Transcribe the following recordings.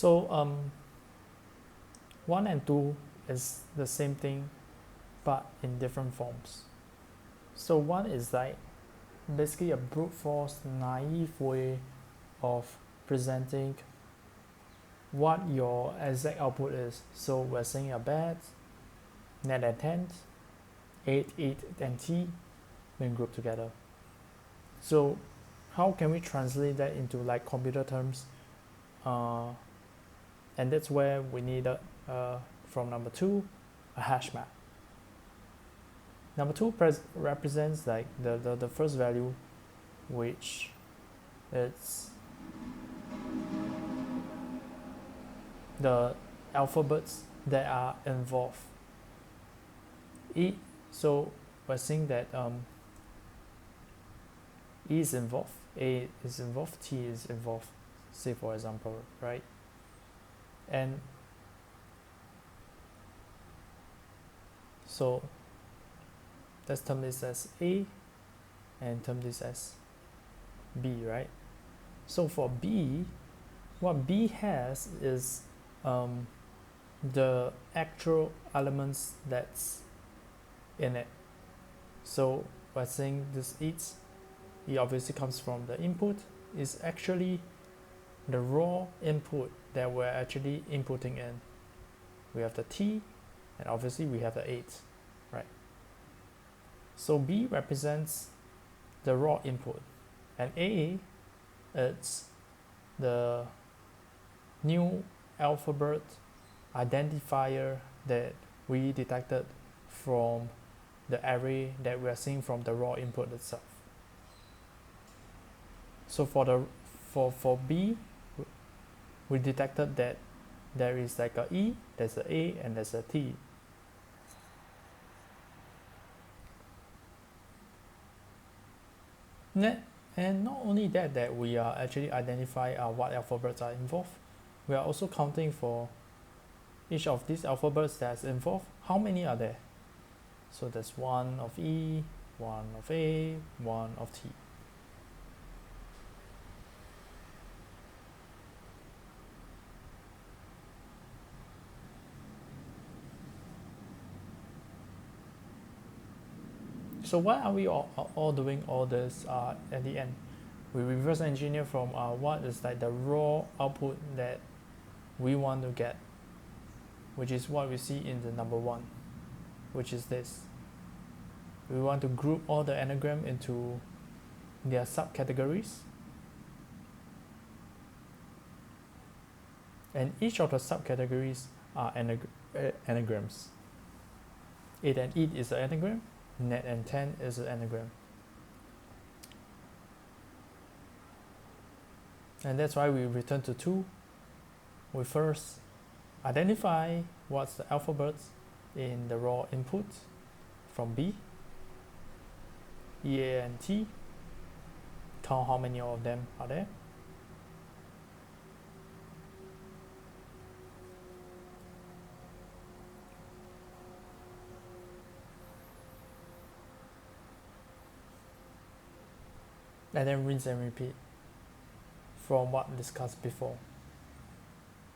So 1 and 2 is the same thing but in different forms. So 1 is like basically a brute force naive way of presenting what your exact output is. So we're saying a bed, net and tent, 8, and t when grouped together. So how can we translate that into like computer terms? And that's where we need from number 2 a hash map. Number 2 represents like the first value, which is the alphabets that are involved. So we're saying that E is involved, A is involved, T is involved, say for example, right? And so let's term this as A and term this as B, right? So for B, what B has is the actual elements that's in it. So by saying this it obviously comes from the input, is actually the raw input that we're actually inputting in. We have the T, and obviously we have the 8, right? So B represents the raw input, and A, it's the new alphabet identifier that we detected from the array that we are seeing from the raw input itself. So for B, we detected that there is like a E, there's a A, and there's a T. And not only that we are actually identifying what alphabets are involved, we are also counting for each of these alphabets that's involved. How many are there? So there's 1 of E, 1 of A, 1 of T. So why are we all doing all this at the end? We reverse engineer from what is like the raw output that we want to get, which is what we see in the number 1, which is this. We want to group all the anagram into their subcategories, and each of the subcategories are anagrams. 8 and 8 is an anagram, net and 10 is an anagram. And that's why we return to 2. We first identify what's the alphabets in the raw input from B, E, A, and T, count how many of them are there, and then rinse and repeat from what discussed before.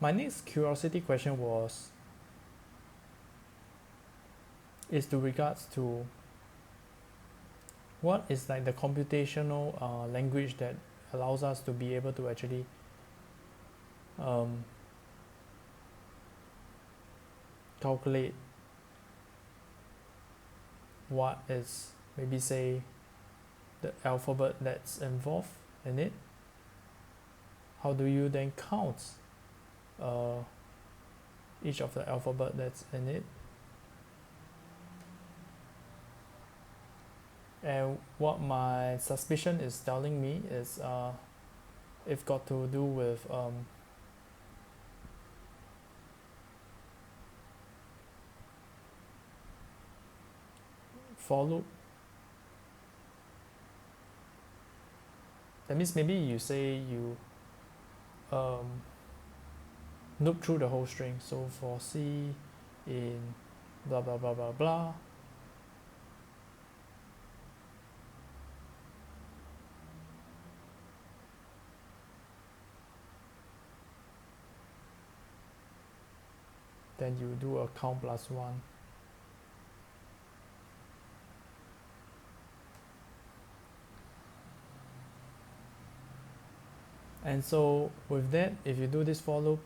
My next curiosity question is to regards to what is like the computational language that allows us to be able to actually calculate what is, maybe say, the alphabet that's involved in it. How do you then count each of the alphabet that's in it? And what my suspicion is telling me is it got to do with for loop. That means maybe you say you loop through the whole string. So for C in blah blah blah blah blah, then you do a count plus 1. And so with that, if you do this for loop,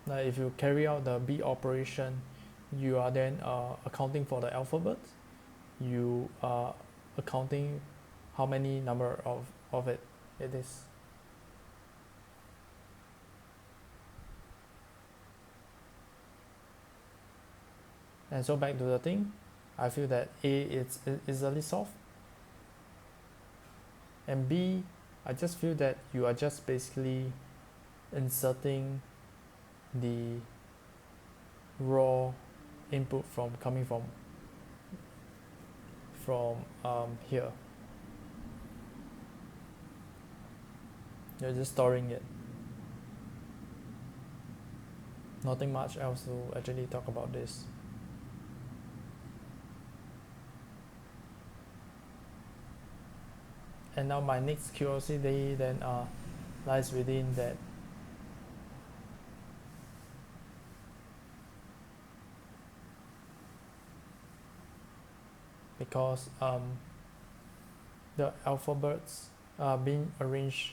if you carry out the B operation, you are then accounting for the alphabet. You are accounting how many number of it is. And so back to the thing, I feel that A is easily solved, and B, I just feel that you are just basically inserting the raw input from coming from here. You're just storing it. Nothing much else to actually talk about this. And now my next curiosity then lies within that because the alphabets are being arranged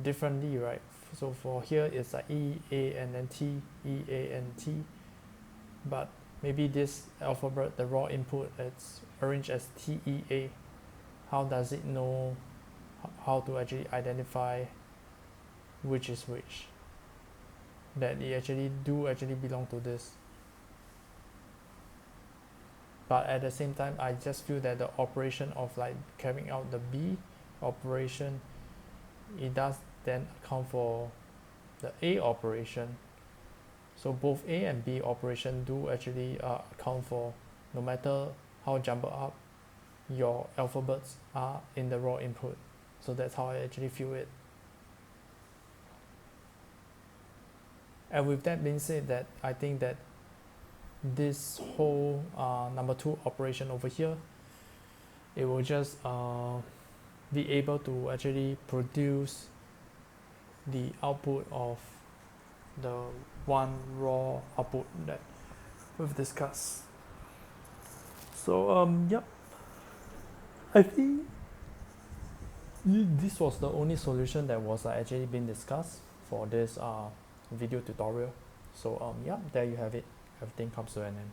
differently, right? So for here it's like E, A, and then T, E, A, and T, but maybe this alphabet, the raw input, it's arranged as T, E, A. How does it know how to actually identify which is which? That it actually belong to this. But at the same time, I just feel that the operation of like carrying out the B operation, it does then account for the A operation. So both A and B operation do actually account for, no matter how jumbled up your alphabets are in the raw input. So that's how I actually feel it. And with that being said, that I think that this whole number 2 operation over here, it will just be able to actually produce the output of the one raw output that we've discussed. So yep, I think this was the only solution that was actually being discussed for this video tutorial. So yeah, there you have it. Everything comes to an end.